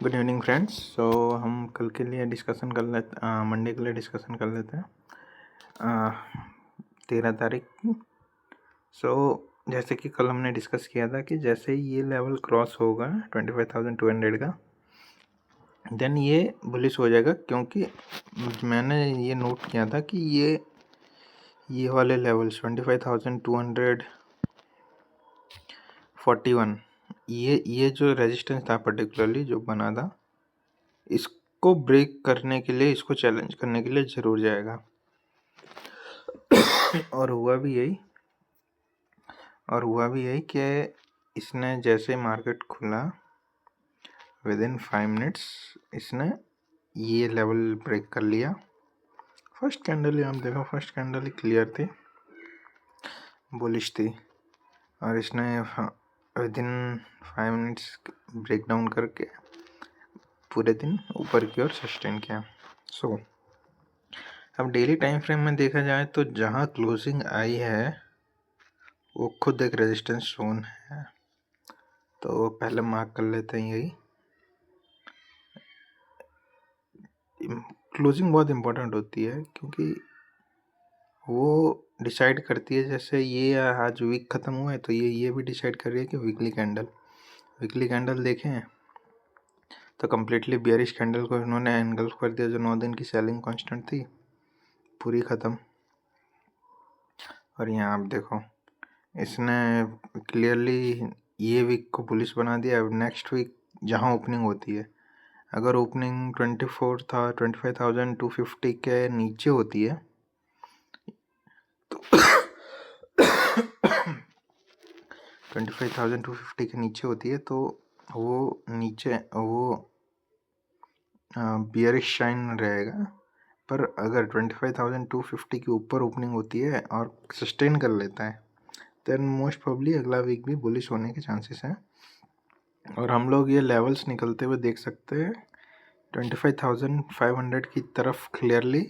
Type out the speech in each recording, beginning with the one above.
Good evening friends. सो हम कल के लिए डिस्कशन कर लेते मंडे के लिए डिस्कशन कर लेते हैं 13 तारीख की। सो जैसे कि कल हमने डिस्कस किया था कि जैसे ही ये लेवल क्रॉस होगा 25,200 का, देन ये बुलिश हो जाएगा, क्योंकि मैंने ये नोट किया था कि ये वाले लेवल्स 25,241, ये जो रेजिस्टेंस था पर्टिकुलरली जो बना था, इसको ब्रेक करने के लिए, इसको चैलेंज करने के लिए जरूर जाएगा। और हुआ भी यही कि इसने जैसे मार्केट खुला विद इन 5 मिनट्स इसने ये लेवल ब्रेक कर लिया। फर्स्ट कैंडल आप देखो, फर्स्ट कैंडल ही क्लियर थी, बुलिश थी, और इसने within 5 minutes break down करके पूरे दिन ऊपर की ओर सस्टेन किया। सो अब डेली टाइम फ्रेम में देखा जाए तो जहाँ क्लोजिंग आई है वो खुद एक रेजिस्टेंस जोन है, तो पहले मार्क कर लेते हैं। यही क्लोजिंग बहुत इम्पोर्टेंट होती है, क्योंकि वो डिसाइड करती है, जैसे ये आज वीक ख़त्म हुआ है तो ये भी डिसाइड कर रही है कि वीकली कैंडल देखें तो कम्प्लीटली बियरिश कैंडल को इन्होंने एनगल्फ कर दिया, जो 9 दिन की सेलिंग कांस्टेंट थी पूरी ख़त्म। और यहाँ आप देखो, इसने क्लियरली ये वीक को बुलिश बना दिया। अब नेक्स्ट वीक जहाँ ओपनिंग होती है, अगर ओपनिंग 25,250 के नीचे होती है तो 25,250 के नीचे होती है तो वो बियरिश शाइन रहेगा। पर अगर 25,250 के ऊपर ओपनिंग होती है और सस्टेन कर लेता है, देन मोस्ट प्रोबेबली अगला वीक भी बुलिश होने के चांसेस हैं। और हम लोग ये लेवल्स निकलते हुए देख सकते हैं 25,500 की तरफ क्लियरली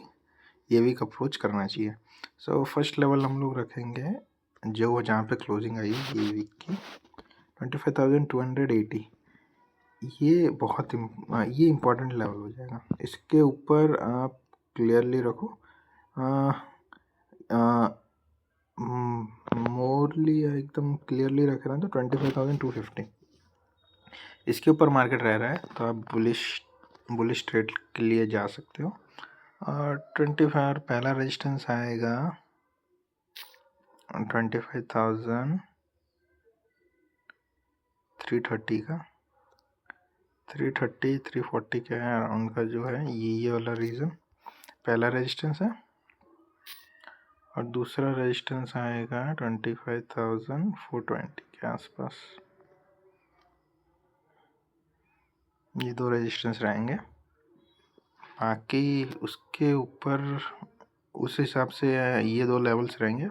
ये वीक अप्रोच करना चाहिए। सो फर्स्ट लेवल हम लोग रखेंगे जो जहाँ पे क्लोजिंग आई है ये वीक की 25,280। ये बहुत ये इम्पोर्टेंट लेवल हो जाएगा। इसके ऊपर आप क्लियरली रखो, मोरली एकदम क्लियरली रख रहे हैं तो 25,250 इसके ऊपर मार्केट रह रहा है, तो आप बुलिश ट्रेड के लिए जा सकते हो। और 25 पहला रेजिस्टेंस आएगा 25,330 का, 330 340 के अराउंड का जो है ये वाला रीजन पहला रेजिस्टेंस है। और दूसरा रेजिस्टेंस आएगा 25,420 के आसपास। ये दो रेजिस्टेंस रहेंगे, बाकी उसके ऊपर उस हिसाब से ये दो लेवल्स रहेंगे।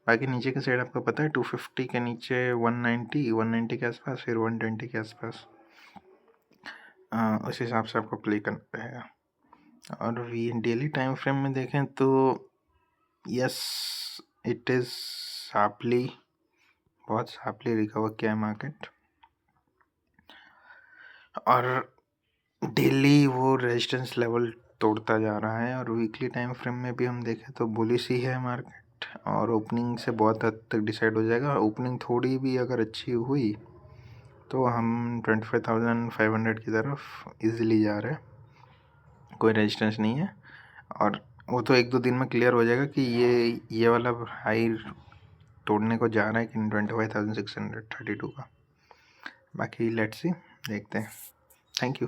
बाकी नीचे के साइड आपको पता है 250 के नीचे 190 के आसपास, फिर 120 के आसपास, उस हिसाब से आपको प्ले करना रहेगा। और डेली टाइम फ्रेम में देखें तो यस, इट इज़ बहुत शार्पली रिकवर किया है मार्केट, और डेली वो रेजिस्टेंस लेवल तोड़ता जा रहा है। और वीकली टाइम फ्रेम में भी हम देखें तो बुलिश ही है मार्केट, और ओपनिंग से बहुत हद तक डिसाइड हो जाएगा। ओपनिंग थोड़ी भी अगर अच्छी हुई तो हम 25,500 की तरफ इजीली जा रहे हैं, कोई रेजिस्टेंस नहीं है। और वो तो 1-2 दिन में क्लियर हो जाएगा कि ये वाला हाई तोड़ने को जा रहा है कि 25,632 का। बाकी लेट्स सी, देखते हैं। Thank you.